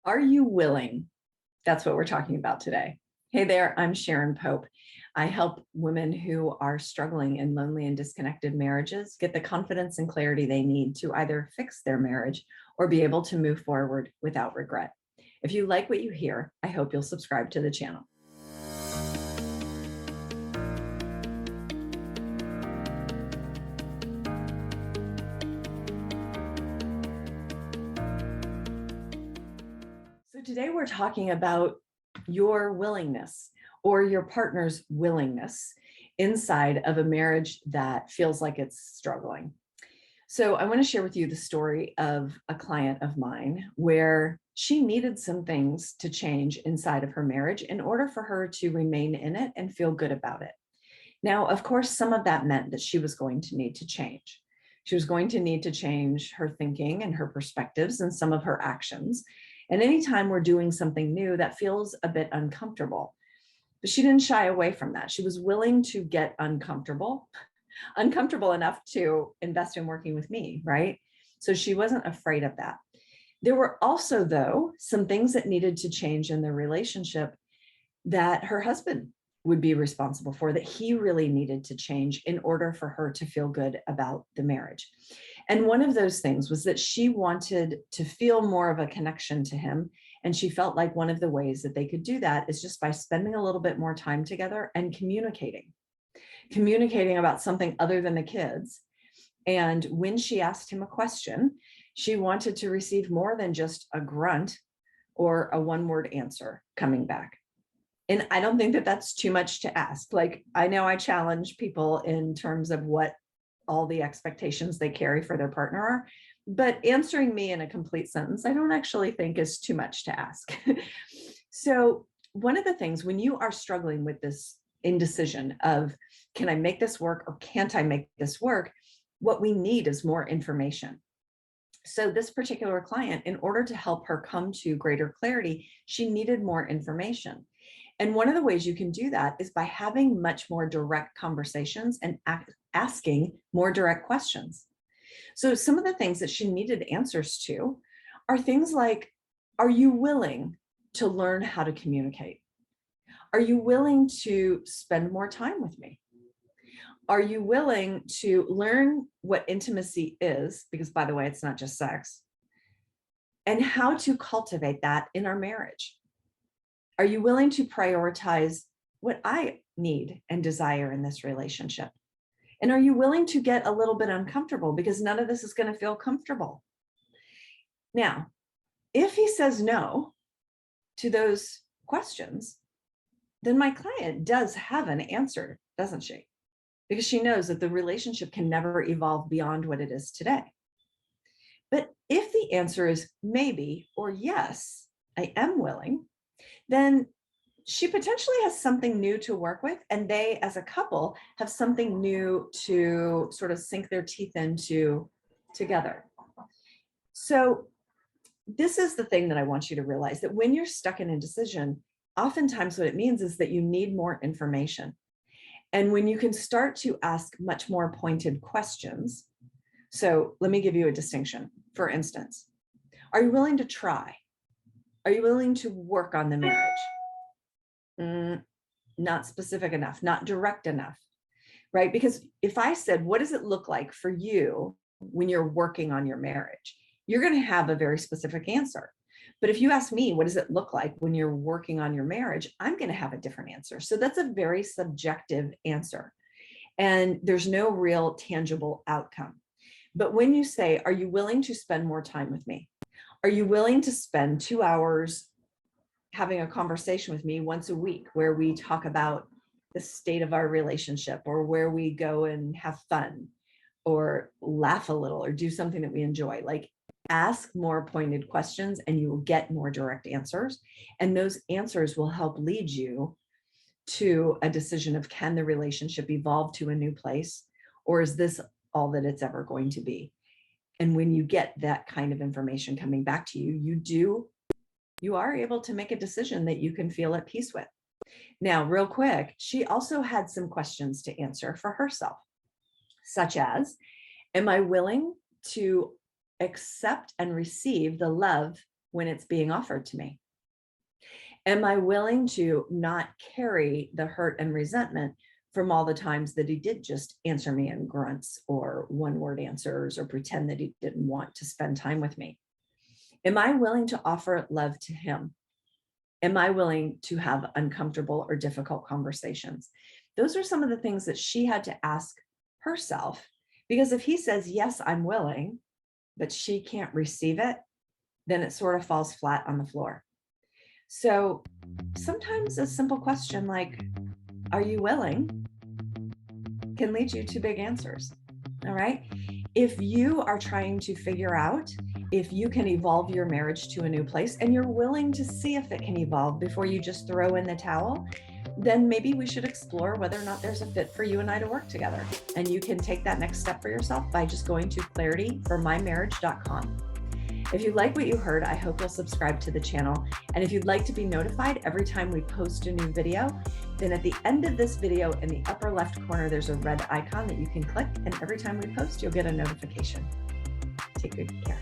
Are you willing? That's what we're talking about today. Hey there, I'm Sharon Pope. I help women who are struggling in lonely and disconnected marriages get the confidence and clarity they need to either fix their marriage or be able to move forward without regret. If you like what you hear, I hope you'll subscribe to the channel. So today we're talking about your willingness or your partner's willingness inside of a marriage that feels like it's struggling. So I want to share with you the story of a client of mine where she needed some things to change inside of her marriage in order for her to remain in it and feel good about it. Now, of course, some of that meant that she was going to need to change. She was going to need to change her thinking and her perspectives and some of her actions. And anytime we're doing something new, that feels a bit uncomfortable. But she didn't shy away from that. She was willing to get uncomfortable enough to invest in working with me, right? So she wasn't afraid of that. There were also, though, some things that needed to change in the relationship that her husband would be responsible for, that he really needed to change in order for her to feel good about the marriage. And one of those things was that she wanted to feel more of a connection to him. And she felt like one of the ways that they could do that is just by spending a little bit more time together and communicating about something other than the kids. And when she asked him a question, she wanted to receive more than just a grunt or a one-word answer coming back. And I don't think that that's too much to ask. Like, I know I challenge people in terms of what all the expectations they carry for their partner are, but answering me in a complete sentence, I don't actually think is too much to ask. So one of the things when you are struggling with this indecision of, can I make this work or can't I make this work? What we need is more information. So this particular client, in order to help her come to greater clarity, she needed more information. And one of the ways you can do that is by having much more direct conversations and asking more direct questions. So some of the things that she needed answers to are things like, are you willing to learn how to communicate? Are you willing to spend more time with me? Are you willing to learn what intimacy is? Because, by the way, it's not just sex. And how to cultivate that in our marriage. Are you willing to prioritize what I need and desire in this relationship? And are you willing to get a little bit uncomfortable, because none of this is going to feel comfortable? Now, if he says no to those questions, then my client does have an answer, doesn't she? Because she knows that the relationship can never evolve beyond what it is today. But if the answer is maybe or yes, I am willing, then she potentially has something new to work with, and they as a couple have something new to sort of sink their teeth into together. So this is the thing that I want you to realize, that when you're stuck in indecision, oftentimes what it means is that you need more information. And when you can start to ask much more pointed questions. So let me give you a distinction. For instance, are you willing to try? Are you willing to work on the marriage? Not specific enough, not direct enough, right? Because if I said, what does it look like for you when you're working on your marriage? You're going to have a very specific answer. But if you ask me, what does it look like when you're working on your marriage? I'm going to have a different answer. So that's a very subjective answer. And there's no real tangible outcome. But when you say, are you willing to spend more time with me? Are you willing to spend 2 hours having a conversation with me once a week where we talk about the state of our relationship, or where we go and have fun or laugh a little or do something that we enjoy? Like, ask more pointed questions and you will get more direct answers. And those answers will help lead you to a decision of, can the relationship evolve to a new place, or is this all that it's ever going to be? And when you get that kind of information coming back to you, you are able to make a decision that you can feel at peace with. Now, real quick, she also had some questions to answer for herself, such as, am I willing to accept and receive the love when it's being offered to me? Am I willing to not carry the hurt and resentment from all the times that he did just answer me in grunts or one-word answers or pretend that he didn't want to spend time with me? Am I willing to offer love to him? Am I willing to have uncomfortable or difficult conversations? Those are some of the things that she had to ask herself, because if he says, yes, I'm willing, but she can't receive it, then it sort of falls flat on the floor. So sometimes a simple question like, are you willing, can lead you to big answers. All right. If you are trying to figure out if you can evolve your marriage to a new place and you're willing to see if it can evolve before you just throw in the towel, then maybe we should explore whether or not there's a fit for you and I to work together. And you can take that next step for yourself by just going to clarityformymarriage.com. If you like what you heard, I hope you'll subscribe to the channel. And if you'd like to be notified every time we post a new video, then at the end of this video in the upper left corner, there's a red icon that you can click. And every time we post, you'll get a notification. Take good care.